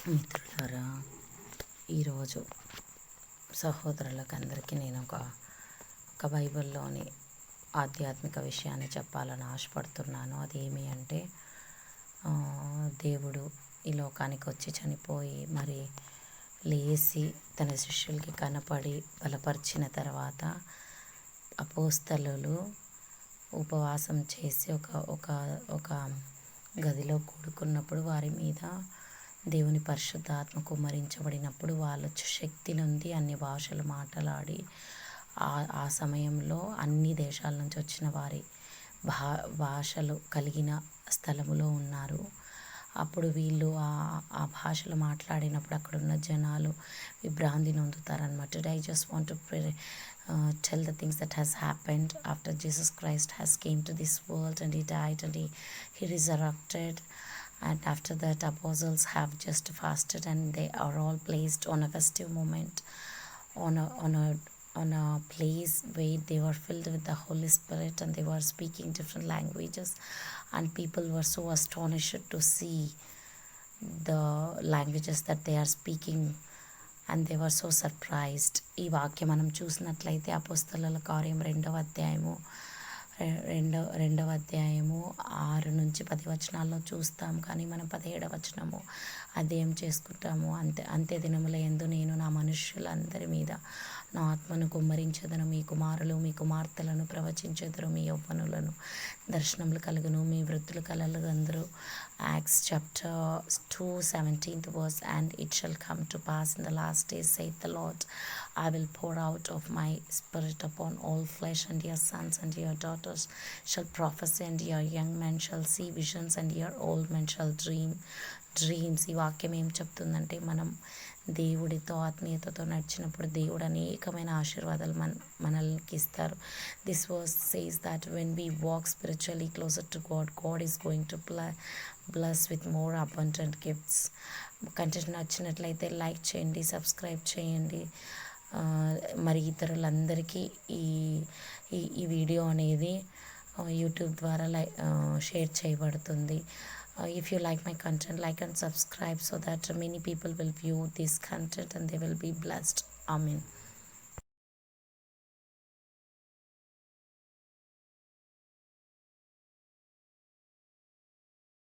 మిత్రులారా, ఈరోజు సహోదరులకు అందరికీ నేను ఒక బైబిల్లోని ఆధ్యాత్మిక విషయాన్ని చెప్పాలని ఆశపడుతున్నాను. అదేమి అంటే దేవుడు ఈ లోకానికి వచ్చి చనిపోయి మరి లేచి తన శిష్యులకి కనపడి బలపరిచిన తర్వాత అపోస్తలులు ఉపవాసం చేసి ఒక ఒక ఒక గదిలో కూడుకున్నప్పుడు వారి మీద దేవుని పరిశుద్ధాత్మ కుమ్మరించబడినప్పుడు వాళ్ళు శక్తి నుండి అన్ని భాషలు మాట్లాడి ఆ సమయంలో అన్ని దేశాల నుంచి వచ్చిన వారి భాషలు కలిగిన స్థలములో ఉన్నారు. అప్పుడు వీళ్ళు ఆ భాషలు మాట్లాడినప్పుడు అక్కడ ఉన్న జనాలు విభ్రాంతి నొందుతారనమాట. I just want to tell the things that has happened after Jesus Christ has came to this world and he died and he resurrected. And after that, apostles have just fasted and they are all placed on a festive moment on a place where they were filled with the Holy Spirit and they were speaking different languages, and people were so astonished to see the languages that they are speaking, and they were so surprised. ఈ వాక్యం మనం చూసినట్లయితే అపోస్తలుల కార్యం రెండవ అధ్యాయము 6 నుంచి 10 వచనాల్లో చూస్తాం. కానీ మనం 17వ వచనము అధ్యయనం చేసుకుంటాము. అంతే దినముల యందు నేను నా మనుష్యులందరి మీద నా ఆత్మను కుమ్మరించెదను. మీ కుమారులు మీ కుమార్తెలను ప్రవచించెదరు. మీ యవ్వనులను దర్శనములు కలుగును. మీ వృద్ధులు కలలుగందరూ. Acts chapter 2 17th verse. And it shall come to pass in the last days, saith the Lord, I will pour out of my spirit upon all flesh, and your sons and your daughters shall prophesy, and your young men shall see visions, and your old men shall dream dreams. ఈ వాక్యం ఏం చెప్తుందంటే, మనం దేవుడితో ఆత్మీయతతో నడిచినప్పుడు దేవుడు అనేకమైన ఆశీర్వాదాలు మనల్కి ఇస్తారు. This verse says that when we walk spiritually closer to God, God is going to bless with more abundant gifts. Content నచ్చినట్లయితే లైక్ చేయండి, సబ్స్క్రైబ్ చేయండి. మరి ఇతరులందరికీ ఈ వీడియో అనేది యూట్యూబ్ ద్వారా షేర్ చేయబడుతుంది. If you like my content, like and subscribe so that many people will view this content and they will be blessed. Amen.